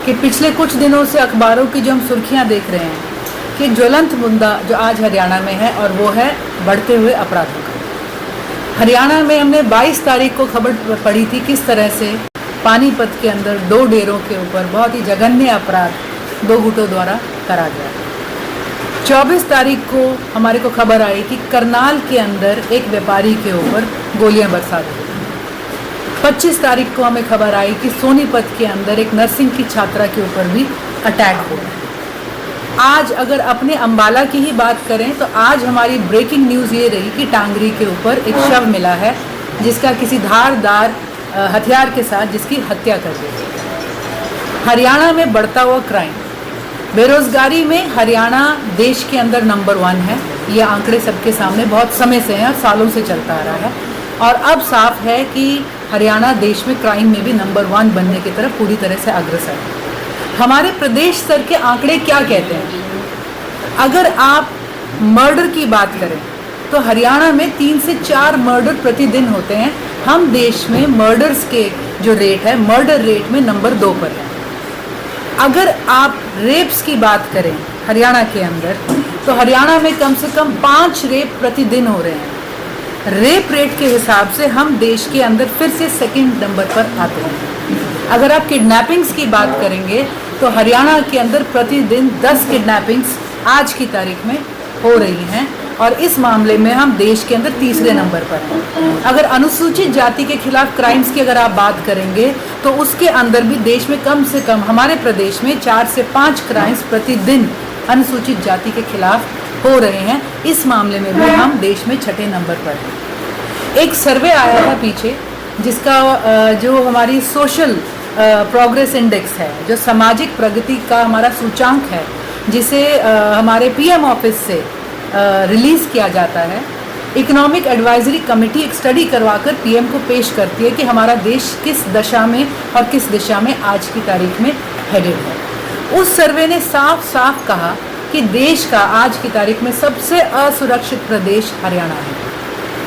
कि पिछले कुछ दिनों से अखबारों की जो हम सुर्खियां देख रहे हैं कि ज्वलंत मुद्दा जो आज हरियाणा में है और वो है बढ़ते हुए अपराधों का। हरियाणा में हमने 22 तारीख को खबर पढ़ी थी किस तरह से पानीपत के अंदर 2 डेरों के ऊपर बहुत ही जघन्य अपराध 2 गुटों द्वारा करा गया। 24 तारीख को हमारे को खबर आई कि करनाल के अंदर एक व्यापारी के ऊपर गोलियां बरसा दी। 25 तारीख को हमें खबर आई कि सोनीपत के अंदर एक नर्सिंग की छात्रा के ऊपर भी अटैक हो गया। आज अगर अपने अंबाला की ही बात करें तो आज हमारी ब्रेकिंग न्यूज़ ये रही कि टांगरी के ऊपर एक शव मिला है जिसका किसी धारदार हथियार के साथ जिसकी हत्या कर दी। हरियाणा में बढ़ता हुआ क्राइम, बेरोजगारी में हरियाणा देश के अंदर नंबर 1 है। ये आंकड़े सबके सामने बहुत समय से हैं और सालों से चलता आ रहा है और अब साफ है कि हरियाणा देश में क्राइम में भी नंबर 1 बनने की तरफ पूरी तरह से अग्रसर है। हमारे प्रदेश स्तर के आंकड़े क्या कहते हैं? अगर आप मर्डर की बात करें तो हरियाणा में 3 से 4 मर्डर प्रतिदिन होते हैं। हम देश में मर्डर्स के जो रेट है, मर्डर रेट में नंबर 2 पर है। अगर आप रेप्स की बात करें हरियाणा के अंदर तो हरियाणा में कम से कम 5 रेप प्रतिदिन हो रहे हैं। रेप रेट के हिसाब से हम देश के अंदर फिर से सेकंड नंबर पर आते हैं। अगर आप किडनैपिंग्स की बात करेंगे तो हरियाणा के अंदर प्रतिदिन 10 किडनैपिंग्स आज की तारीख में हो रही हैं और इस मामले में हम देश के अंदर तीसरे नंबर पर हैं। अगर अनुसूचित जाति के खिलाफ क्राइम्स की अगर आप बात करेंगे तो उसके अंदर भी देश में कम से कम हमारे प्रदेश में 4 से 5 क्राइम्स प्रतिदिन अनुसूचित जाति के खिलाफ हो रहे हैं। इस मामले में भी हम देश में 6ठे नंबर पर हैं। एक सर्वे आया था पीछे जिसका जो हमारी सोशल प्रोग्रेस इंडेक्स है, जो सामाजिक प्रगति का हमारा सूचांक है, जिसे हमारे पीएम ऑफिस से रिलीज़ किया जाता है। इकोनॉमिक एडवाइजरी कमेटी एक स्टडी करवाकर पीएम को पेश करती है कि हमारा देश किस दशा में और किस दिशा में आज की तारीख में हेडेड है। उस सर्वे ने साफ साफ कहा कि देश का आज की तारीख में सबसे असुरक्षित प्रदेश हरियाणा है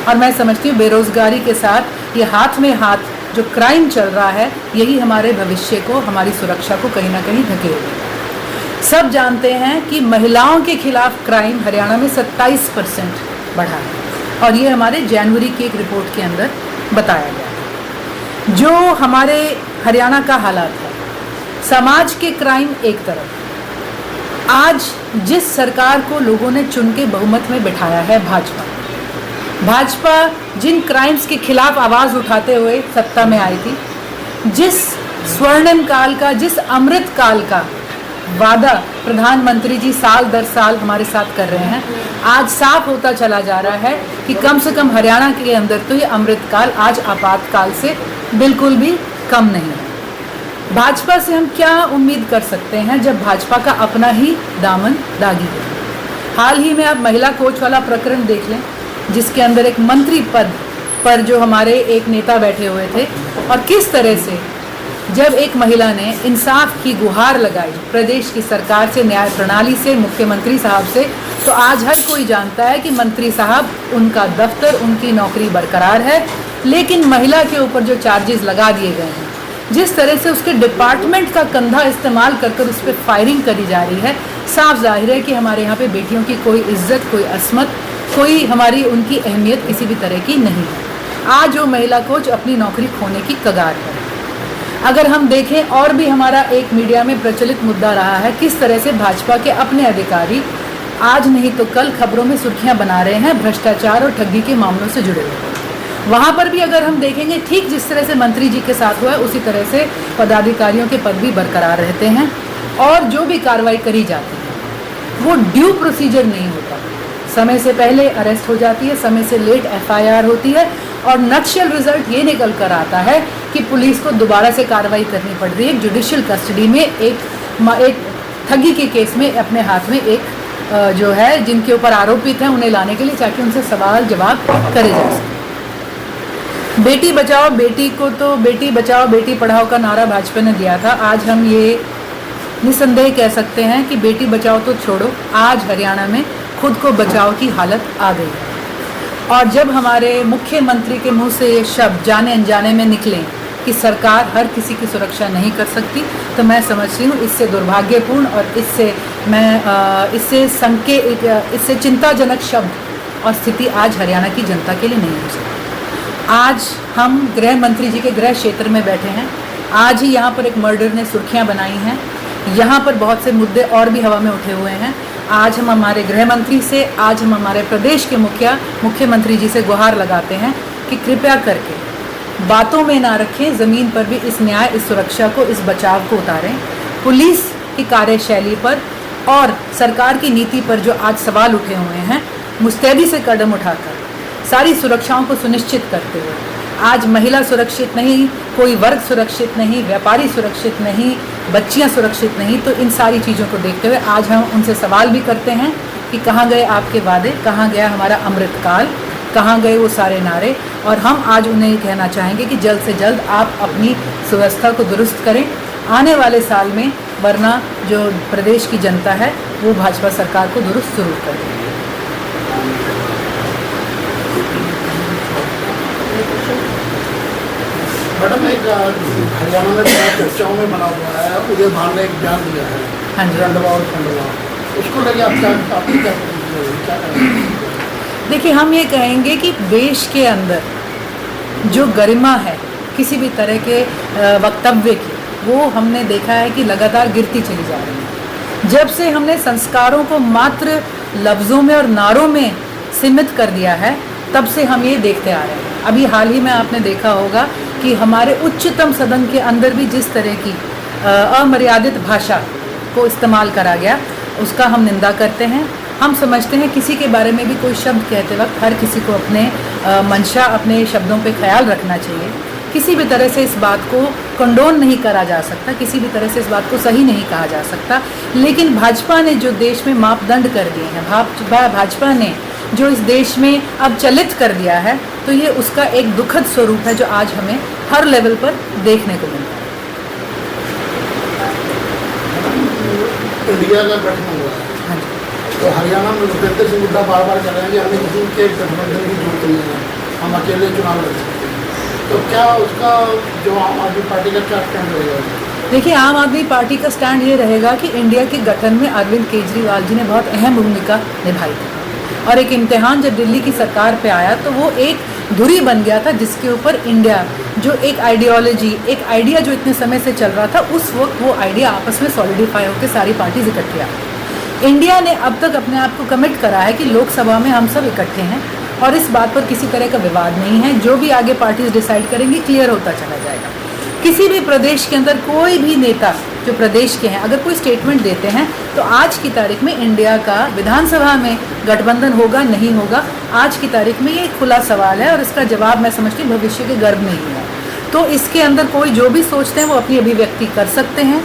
और मैं समझती हूँ बेरोजगारी के साथ ये हाथ में हाथ जो क्राइम चल रहा है यही हमारे भविष्य को, हमारी सुरक्षा को कहीं ना कहीं धकेलेगा। सब जानते हैं कि महिलाओं के खिलाफ क्राइम हरियाणा में 27% बढ़ा है और ये हमारे जनवरी की एक रिपोर्ट के अंदर बताया गया। जो हमारे हरियाणा का हालात है, समाज के क्राइम एक तरफ, आज जिस सरकार को लोगों ने चुन के बहुमत में बिठाया है भाजपा जिन क्राइम्स के खिलाफ आवाज़ उठाते हुए सत्ता में आई थी, जिस स्वर्णिम काल का, जिस अमृत काल का वादा प्रधानमंत्री जी साल दर साल हमारे साथ कर रहे हैं, आज साफ होता चला जा रहा है कि कम से कम हरियाणा के अंदर तो ये अमृत काल आज आपातकाल से बिल्कुल भी कम नहीं है। भाजपा से हम क्या उम्मीद कर सकते हैं जब भाजपा का अपना ही दामन दागी है। हाल ही में आप महिला कोच वाला प्रकरण देख लें जिसके अंदर एक मंत्री पद पर जो हमारे एक नेता बैठे हुए थे और किस तरह से जब एक महिला ने इंसाफ की गुहार लगाई प्रदेश की सरकार से, न्याय प्रणाली से, मुख्यमंत्री साहब से, तो आज हर कोई जानता है कि मंत्री साहब, उनका दफ्तर, उनकी नौकरी बरकरार है, लेकिन महिला के ऊपर जो चार्जेस लगा दिए गए हैं, जिस तरह से उसके डिपार्टमेंट का कंधा इस्तेमाल कर उस पर फायरिंग करी जा रही है, साफ जाहिर है कि हमारे यहाँ पे बेटियों की कोई इज्जत, कोई असमत, कोई हमारी उनकी अहमियत किसी भी तरह की नहीं है। आज वो महिला कोच अपनी नौकरी खोने की कगार है। अगर हम देखें और भी हमारा एक मीडिया में प्रचलित मुद्दा रहा है किस तरह से भाजपा के अपने अधिकारी आज नहीं तो कल खबरों में सुर्खियां बना रहे हैं भ्रष्टाचार और ठगी के मामलों से जुड़े हुए। वहाँ पर भी अगर हम देखेंगे ठीक जिस तरह से मंत्री जी के साथ हुआ है उसी तरह से पदाधिकारियों के पद भी बरकरार रहते हैं और जो भी कार्रवाई करी जाती है वो ड्यू प्रोसीजर नहीं होता। समय से पहले अरेस्ट हो जाती है, समय से लेट एफआईआर होती है और नक्शल रिजल्ट ये निकल कर आता है कि पुलिस को दोबारा से कार्रवाई करनी पड़ रही है। जुडिशियल कस्टडी में एक ठगी के केस में अपने हाथ में एक जो है जिनके ऊपर आरोपित हैं उन्हें लाने के लिए ताकि उनसे सवाल जवाब करे जा सके। बेटी बचाओ बेटी को तो बेटी बचाओ बेटी पढ़ाओ का नारा भाजपा ने दिया था। आज हम ये निसंदेह कह सकते हैं कि बेटी बचाओ तो छोड़ो, आज हरियाणा में खुद को बचाओ की हालत आ गई है। और जब हमारे मुख्यमंत्री के मुंह से ये शब्द जाने अनजाने में निकले कि सरकार हर किसी की सुरक्षा नहीं कर सकती, तो मैं समझती हूँ इससे दुर्भाग्यपूर्ण और इससे चिंताजनक शब्द और स्थिति आज हरियाणा की जनता के लिए नहीं हो सकती। आज हम गृह मंत्री जी के गृह क्षेत्र में बैठे हैं। आज ही यहाँ पर एक मर्डर ने सुर्खियाँ बनाई हैं। यहाँ पर बहुत से मुद्दे और भी हवा में उठे हुए हैं। आज हम हमारे गृह मंत्री से, आज हम हमारे प्रदेश के मुख्यमंत्री जी से गुहार लगाते हैं कि कृपया करके बातों में ना रखें, ज़मीन पर भी इस न्याय, इस सुरक्षा को, इस बचाव को उतारें। पुलिस की कार्यशैली पर और सरकार की नीति पर जो आज सवाल उठे हुए हैं, मुस्तैदी से कदम उठाकर सारी सुरक्षाओं को सुनिश्चित करते हुए, आज महिला सुरक्षित नहीं, कोई वर्ग सुरक्षित नहीं, व्यापारी सुरक्षित नहीं, बच्चियां सुरक्षित नहीं, तो इन सारी चीज़ों को देखते हुए आज हम उनसे सवाल भी करते हैं कि कहाँ गए आपके वादे, कहाँ गया हमारा अमृतकाल, कहाँ गए वो सारे नारे। और हम आज उन्हें ये कहना चाहेंगे कि जल्द से जल्द आप अपनी व्यवस्था को दुरुस्त करें आने वाले साल में, वरना जो प्रदेश की जनता है वो भाजपा सरकार को दुरुस्त जरूर करेगी। मैडम, एक हरियाणा में चर्चाओं में बना हुआ है, उदय भान ने एक बयान दिया है, हाँ जी, रंडवा और खंडवा, उसको लेके आपकी क्या कहेंगे? देखिए, हम ये कहेंगे कि देश के अंदर जो गरिमा है किसी भी तरह के वक्तव्य की, वो हमने देखा है कि लगातार गिरती चली जा रही है। जब से हमने संस्कारों को मात्र लफ्ज़ों में और नारों में सीमित कर दिया है, तब से हम ये देखते आ रहे हैं। अभी हाल ही में आपने देखा होगा कि हमारे उच्चतम सदन के अंदर भी जिस तरह की अमर्यादित भाषा को इस्तेमाल करा गया, उसका हम निंदा करते हैं। हम समझते हैं किसी के बारे में भी कोई शब्द कहते वक्त हर किसी को अपने मंशा, अपने शब्दों पे ख्याल रखना चाहिए। किसी भी तरह से इस बात को कंडोन नहीं करा जा सकता, किसी भी तरह से इस बात को सही नहीं कहा जा सकता। लेकिन भाजपा ने जो देश में मापदंड कर दिए हैं, भाजपा ने जो इस देश में अब चलित कर दिया है, तो ये उसका एक दुखद स्वरूप है जो आज हमें हर लेवल पर देखने को मिलता है। इंडिया का गठन हुआ है, हाँ जी, तो हरियाणा में भूपेंद्र सिंह हुड्डा बार बार कह रहे हैं कि हमें किसी के गठबंधन की जरूरत नहीं है, हम अकेले चुनाव लड़ सकते हैं। तो क्या उसका जो आम आदमी पार्टी का क्या स्टैंड रहेगा? देखिए, आम आदमी पार्टी का स्टैंड ये रहेगा कि इंडिया के गठन में अरविंद केजरीवाल जी ने बहुत अहम भूमिका निभाई थी, और एक इम्तिहान जब दिल्ली की सरकार पे आया तो वो एक धुरी बन गया था जिसके ऊपर इंडिया, जो एक आइडियोलॉजी, एक आइडिया जो इतने समय से चल रहा था, उस वक्त वो आइडिया आपस में सॉलिडिफाई होकर सारी पार्टीज इकट्ठी आ गई। इंडिया ने अब तक अपने आप को कमिट करा है कि लोकसभा में हम सब इकट्ठे हैं और इस बात पर किसी तरह का विवाद नहीं है। जो भी आगे पार्टीज डिसाइड करेंगी क्लियर होता चला जाएगा। किसी भी प्रदेश के अंदर कोई भी नेता जो प्रदेश के हैं अगर कोई स्टेटमेंट देते हैं तो आज की तारीख में इंडिया का विधानसभा में गठबंधन होगा नहीं होगा, आज की तारीख में ये खुला सवाल है और इसका जवाब मैं समझती हूँ भविष्य के गर्भ में ही है। तो इसके अंदर कोई जो भी सोचते हैं वो अपनी अभिव्यक्ति कर सकते हैं।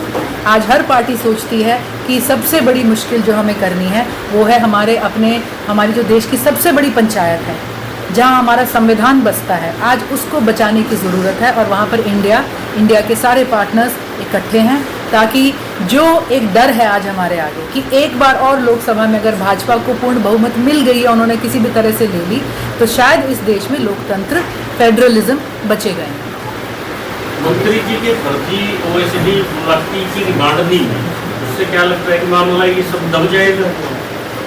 आज हर पार्टी सोचती है कि सबसे बड़ी मुश्किल जो हमें करनी है वो है हमारी जो देश की सबसे बड़ी पंचायत है, जहां हमारा संविधान बसता है, आज उसको बचाने की ज़रूरत है। और वहां पर इंडिया के सारे पार्टनर्स इकट्ठे हैं, ताकि जो एक डर है आज हमारे आगे कि एक बार और लोकसभा में अगर भाजपा को पूर्ण बहुमत मिल गई या उन्होंने किसी भी तरह से ले ली तो शायद इस देश में लोकतंत्र, फेडरलिज्म बचेगा ही। मंत्री जी के प्रति ओएसडी मुलाकाती की डिमांड दी है, उससे क्या लगता है कि मामला ये सब दब जाएगा?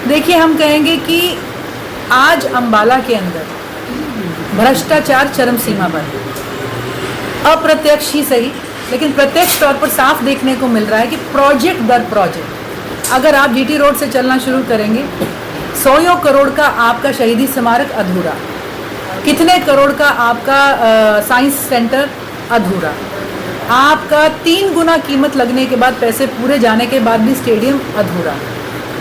देखिए, हम कहेंगे कि आज अंबाला के अंदर भ्रष्टाचार चरम सीमा पर है। अप्रत्यक्ष ही सही, लेकिन प्रत्यक्ष तौर पर साफ देखने को मिल रहा है कि प्रोजेक्ट दर प्रोजेक्ट, अगर आप जीटी रोड से चलना शुरू करेंगे, 100 करोड़ का आपका शहीदी स्मारक अधूरा, कितने करोड़ का आपका साइंस सेंटर अधूरा, आपका 3 गुना कीमत लगने के बाद, पैसे पूरे जाने के बाद भी स्टेडियम अधूरा,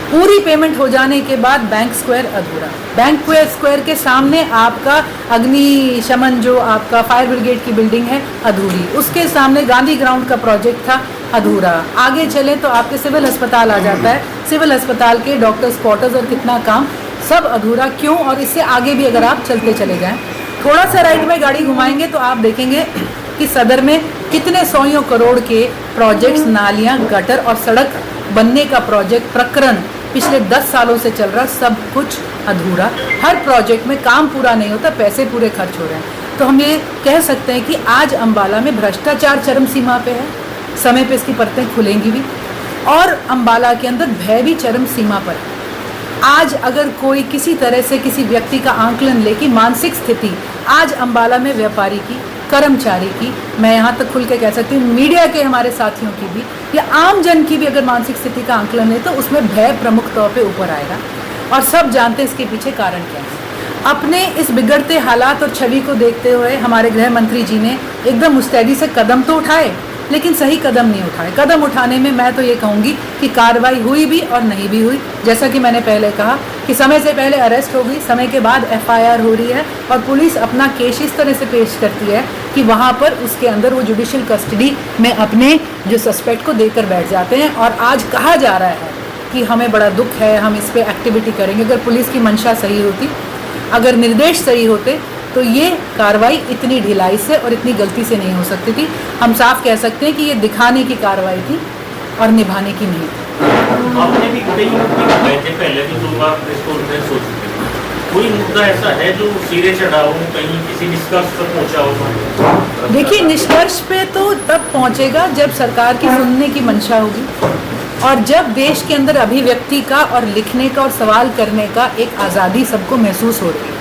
पूरी पेमेंट हो जाने के बाद बैंक स्क्वायर अधूरा, बैंक स्क्वायर के सामने आपका अग्निशमन जो आपका फायर ब्रिगेड की बिल्डिंग है अधूरी, उसके सामने गांधी ग्राउंड का प्रोजेक्ट था अधूरा। आगे चले तो आपके सिविल अस्पताल आ जाता है, सिविल अस्पताल के डॉक्टर्स क्वार्टर्स और कितना काम सब अधूरा। क्यों? और इससे आगे भी अगर आप चलते चले जाएं, थोड़ा सा राइट में गाड़ी घुमाएंगे तो आप देखेंगे कि सदर में कितने 100 करोड़ के प्रोजेक्ट्स, नालियाँ, गटर और सड़क बनने का प्रोजेक्ट प्रकरण पिछले 10 सालों से चल रहा, सब कुछ अधूरा। हर प्रोजेक्ट में काम पूरा नहीं होता, पैसे पूरे खर्च हो रहे हैं। तो हम ये कह सकते हैं कि आज अम्बाला में भ्रष्टाचार चरम सीमा पे है, समय पे इसकी परतें खुलेंगी भी, और अम्बाला के अंदर भय भी चरम सीमा पर है। आज अगर कोई किसी तरह से किसी व्यक्ति का आंकलन ले कि मानसिक स्थिति आज अम्बाला में व्यापारी की, कर्मचारी की, मैं यहाँ तक खुल के कह सकती हूँ मीडिया के हमारे साथियों की भी, या आम जन की भी अगर मानसिक स्थिति का आंकलन ले तो उसमें भय प्रमुख तौर पे ऊपर आएगा। और सब जानते हैं इसके पीछे कारण क्या है। अपने इस बिगड़ते हालात और छवि को देखते हुए हमारे गृह मंत्री जी ने एकदम मुस्तैदी से कदम तो उठाए, लेकिन सही कदम नहीं उठाए। कदम उठाने में मैं तो ये कहूँगी कि कार्रवाई हुई भी और नहीं भी हुई। जैसा कि मैंने पहले कहा कि समय से पहले अरेस्ट हो गई, समय के बाद FIR हो रही है और पुलिस अपना केस इस तरह से पेश करती है कि वहाँ पर उसके अंदर वो जुडिशियल कस्टडी में अपने जो सस्पेक्ट को देकर बैठ जाते हैं। और आज कहा जा रहा है कि हमें बड़ा दुख है, हम इस पर एक्टिविटी करेंगे। अगर पुलिस की मंशा सही होती, अगर निर्देश सही होते, तो ये कार्रवाई इतनी ढिलाई से और इतनी गलती से नहीं हो सकती थी। हम साफ कह सकते हैं कि ये दिखाने की कार्रवाई थी और निभाने की नहीं थी। आपने भी कई मुद्दे उठाए थे, पहले भी 2 बार प्रेस कॉन्फ्रेंस हो चुकी है। कोई मुद्दा ऐसा है जो सिरे चढ़ा हो, कहीं किसी निष्कर्ष पर पहुंचा हो? देखिए, निष्कर्ष पे तो तब पहुंचेगा जब सरकार की सुनने की मंशा होगी और जब देश के अंदर अभिव्यक्ति का और लिखने का और सवाल करने का एक आज़ादी सबको महसूस हो रही है।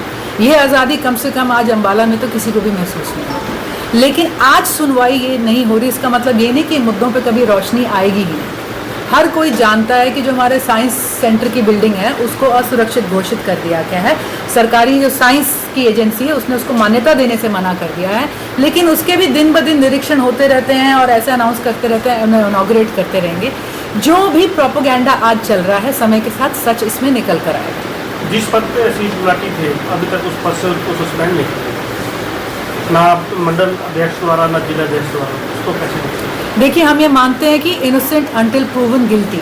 ये आज़ादी कम से कम आज अम्बाला में तो किसी को भी महसूस नहीं होती। लेकिन आज सुनवाई ये नहीं हो रही, इसका मतलब ये नहीं कि इन मुद्दों पे कभी रोशनी आएगी ही नहीं। हर कोई जानता है कि जो हमारे साइंस सेंटर की बिल्डिंग है उसको असुरक्षित घोषित कर दिया गया है। सरकारी जो साइंस की एजेंसी है उसने उसको मान्यता देने से मना कर दिया है, लेकिन उसके भी दिन ब दिन निरीक्षण होते रहते हैं और ऐसे अनाउंस करते रहते हैं, उन्हें इनॉग्रेट करते रहेंगे। जो भी प्रोपोगेंडा आज चल रहा है, समय के साथ सच इसमें निकल कर आएगा। जिस पद पे असीस गुलाटी थे, अभी तक उस पद से उसको सस्पेंड नहीं किया, ना मंडल अध्यक्ष द्वारा ना जिला अध्यक्ष द्वारा, उसको कैसे? देखिए, हम ये मानते हैं कि इनोसेंट अंटिल प्रूवन गिल्टी,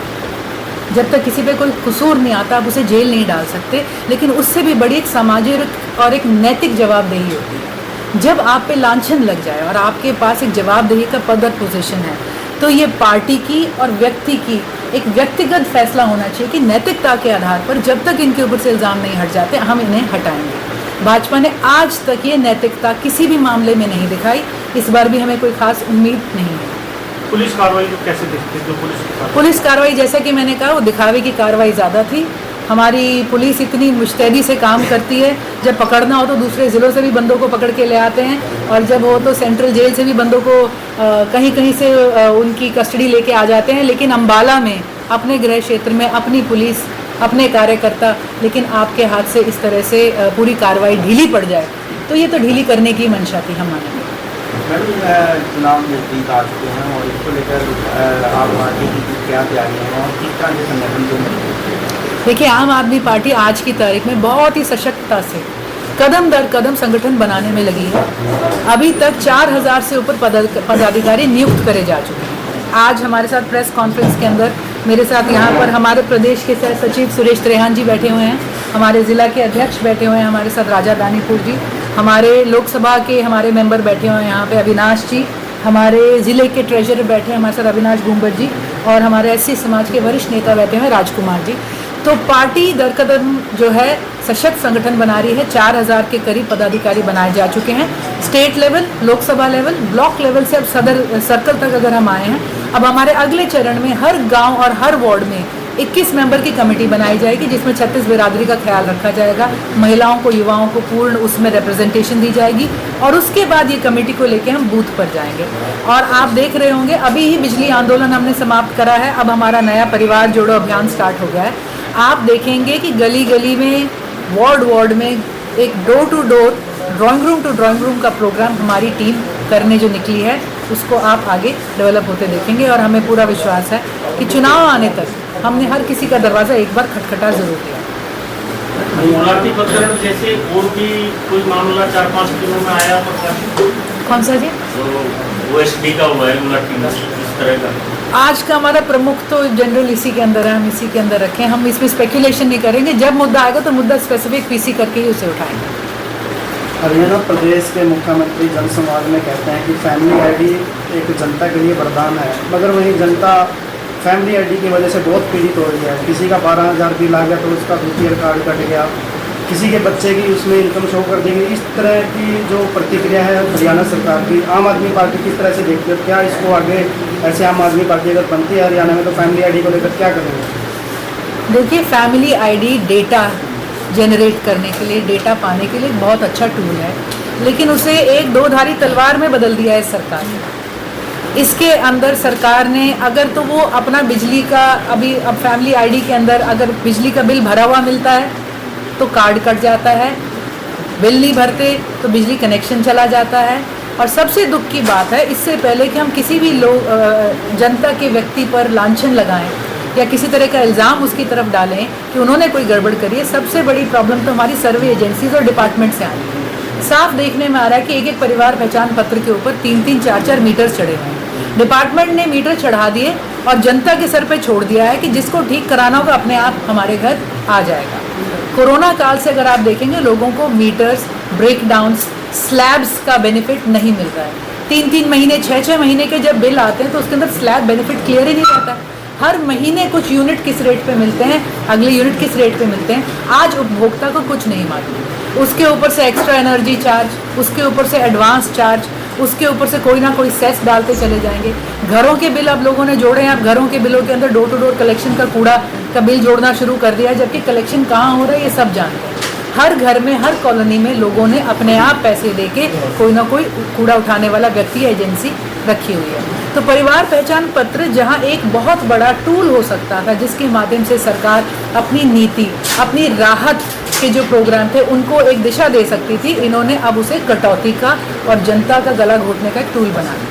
जब तक किसी पे कोई कसूर नहीं आता आप उसे जेल नहीं डाल सकते, लेकिन उससे भी बड़ी एक सामाजिक और एक नैतिक जवाबदेही होती है। जब आप पे लांछन लग जाए और आपके पास एक जवाबदेही का पद और पोजीशन है, तो ये पार्टी की और व्यक्ति की एक व्यक्तिगत फैसला होना चाहिए कि नैतिकता के आधार पर जब तक इनके ऊपर से इल्ज़ाम नहीं हट जाते हम इन्हें हटाएंगे। भाजपा ने आज तक ये नैतिकता किसी भी मामले में नहीं दिखाई, इस बार भी हमें कोई खास उम्मीद नहीं है। पुलिस कार्रवाई को कैसे देखते हैं? जो पुलिस कार्रवाई, जैसा कि मैंने कहा, वो दिखावे की कार्रवाई ज़्यादा थी। हमारी पुलिस इतनी मुस्तैदी से काम करती है, जब पकड़ना हो तो दूसरे ज़िलों से भी बंदों को पकड़ के ले आते हैं और जब हो तो सेंट्रल जेल से भी बंदों को कहीं कहीं से उनकी कस्टडी लेके आ जाते हैं। लेकिन अम्बाला में अपने गृह क्षेत्र में अपनी पुलिस, अपने कार्यकर्ता, लेकिन आपके हाथ से इस तरह से पूरी कार्रवाई ढीली पड़ जाए तो ये तो ढीली करने की मंशा थी, हम मानेंगे। चुनाव नजदीक आ चुके हैं और इसको लेकर आम आदमी की क्या तैयारियां हैं और किस तरह के संगठन को? देखिए, आम आदमी पार्टी आज की तारीख में बहुत ही सशक्तता से कदम दर कदम संगठन बनाने में लगी है। अभी तक 4000 से ऊपर पदाधिकारी नियुक्त करे जा चुके हैं। आज हमारे साथ प्रेस कॉन्फ्रेंस के अंदर मेरे साथ यहाँ पर हमारे प्रदेश के सह सचिव सुरेश त्रेहान जी बैठे हुए हैं, हमारे ज़िला के अध्यक्ष बैठे हुए हैं हमारे साथ राजा दानीपुर जी, हमारे लोकसभा के हमारे मेंबर बैठे हुए हैं यहाँ पे अविनाश जी, हमारे ज़िले के ट्रेजरर बैठे हैं हमारे साथ अविनाश गुंबर जी, और हमारे SC समाज के वरिष्ठ नेता बैठे हुए हैं राजकुमार जी। तो पार्टी दर कदम जो है सशक्त संगठन बना रही है। 4000 के करीब पदाधिकारी बनाए जा चुके हैं। State level, Lok Sabha level, block level से अब सदर सर्कल तक अगर हम आए हैं, अब हमारे अगले चरण में हर गांव और हर वार्ड में 21 मेंबर की कमेटी बनाई जाएगी, जिसमें 36 बिरादरी का ख्याल रखा जाएगा। महिलाओं को, युवाओं को पूर्ण उसमें रिप्रेजेंटेशन दी जाएगी और उसके बाद ये कमेटी को लेके हम बूथ पर जाएंगे। और आप देख रहे होंगे, अभी ही बिजली आंदोलन हमने समाप्त करा है, अब हमारा नया परिवार जोड़ो अभियान स्टार्ट हो गया है। आप देखेंगे कि गली गली में, वार्ड वार्ड में एक door to door, drawing room to drawing room का प्रोग्राम हमारी टीम करने जो निकली है, उसको आप आगे डेवलप होते देखेंगे। और हमें पूरा विश्वास है कि चुनाव आने तक हमने हर किसी का दरवाज़ा एक बार खटखटा जरूर दिया। गुलाटी प्रकरण जैसे और भी कोई मामला 4-5 दिनों में आया तो कौन सा जी? OSD का हुआ है गुलाटी का, इस तरह का। आज का हमारा प्रमुख तो जनरल इसी के अंदर है, हम इसी के अंदर रखें, हम इसमें स्पेकुलेशन नहीं करेंगे। जब मुद्दा आएगा तो मुद्दा स्पेसिफिक PC करके ही उसे उठाएंगे। हरियाणा प्रदेश के मुख्यमंत्री जनसंवाद में कहते हैं कि फैमिली ID एक जनता के लिए वरदान है, मगर वही जनता फैमिली ID की वजह से बहुत पीड़ित हो रही है। किसी का 12,000 बिल आ गया तो उसका BPL कार्ड कट गया, किसी के बच्चे की उसमें इनकम शो कर देंगे। इस तरह की जो प्रतिक्रिया है हरियाणा सरकार की, आम आदमी पार्टी किस तरह से देखती है? क्या इसको आगे ऐसे आम आदमी पार्टी अगर बनती है हरियाणा में तो फैमिली आईडी को लेकर क्या करेंगे? देखिए, फैमिली आईडी डेटा जनरेट करने के लिए, डेटा पाने के लिए एक बहुत अच्छा टूल है, लेकिन उसे एक दो धारी तलवार में बदल दिया है सरकार ने। इसके अंदर सरकार ने अगर तो वो अपना बिजली का अब फैमिली आईडी के अंदर अगर बिजली का बिल भरा हुआ मिलता है तो कार्ड कट जाता है, बिल नहीं भरते तो बिजली कनेक्शन चला जाता है। और सबसे दुख की बात है, इससे पहले कि हम किसी भी लोग जनता के व्यक्ति पर लांछन लगाएं या किसी तरह का इल्ज़ाम उसकी तरफ डालें कि उन्होंने कोई गड़बड़ करी है, सबसे बड़ी प्रॉब्लम तो हमारी सर्वे एजेंसीज और डिपार्टमेंट से आ रही है। साफ देखने में आ रहा है कि एक एक परिवार पहचान पत्र के ऊपर 3-3, 4-4 मीटर चढ़े हुए हैं। डिपार्टमेंट ने मीटर चढ़ा दिए और जनता के सर पे छोड़ दिया है कि जिसको ठीक कराना होगा अपने आप हमारे घर आ जाएगा। कोरोना काल से अगर आप देखेंगे, लोगों को मीटर्स, ब्रेकडाउन्स, स्लैब्स का बेनिफिट नहीं मिल रहा है। 3-3 महीने, 6-6 महीने के जब बिल आते हैं तो उसके अंदर स्लैब बेनिफिट क्लियर ही नहीं रहता है। हर महीने कुछ यूनिट किस रेट पे मिलते हैं, अगले यूनिट किस रेट पे मिलते हैं, आज उपभोक्ता को कुछ नहीं मालूम। उसके ऊपर से एक्स्ट्रा एनर्जी चार्ज, उसके ऊपर से एडवांस चार्ज, उसके ऊपर से कोई ना कोई सेस डालते चले जाएंगे। घरों के बिल अब लोगों ने जोड़े हैं, अब घरों के बिलों के अंदर डोर टू डोर कलेक्शन का कूड़ा का बिल जोड़ना शुरू कर दिया है, जबकि कलेक्शन कहाँ हो रहा है ये सब जानते हैं। हर घर में, हर कॉलोनी में लोगों ने अपने आप पैसे देके कोई ना कोई कूड़ा उठाने वाला व्यक्ति या एजेंसी रखी हुई है। तो परिवार पहचान पत्र जहां एक बहुत बड़ा टूल हो सकता था, जिसके माध्यम से सरकार अपनी नीति, अपनी राहत के जो प्रोग्राम थे उनको एक दिशा दे सकती थी, इन्होंने अब उसे कटौती का और जनता का गला घोटने का एक टूल बना दिया।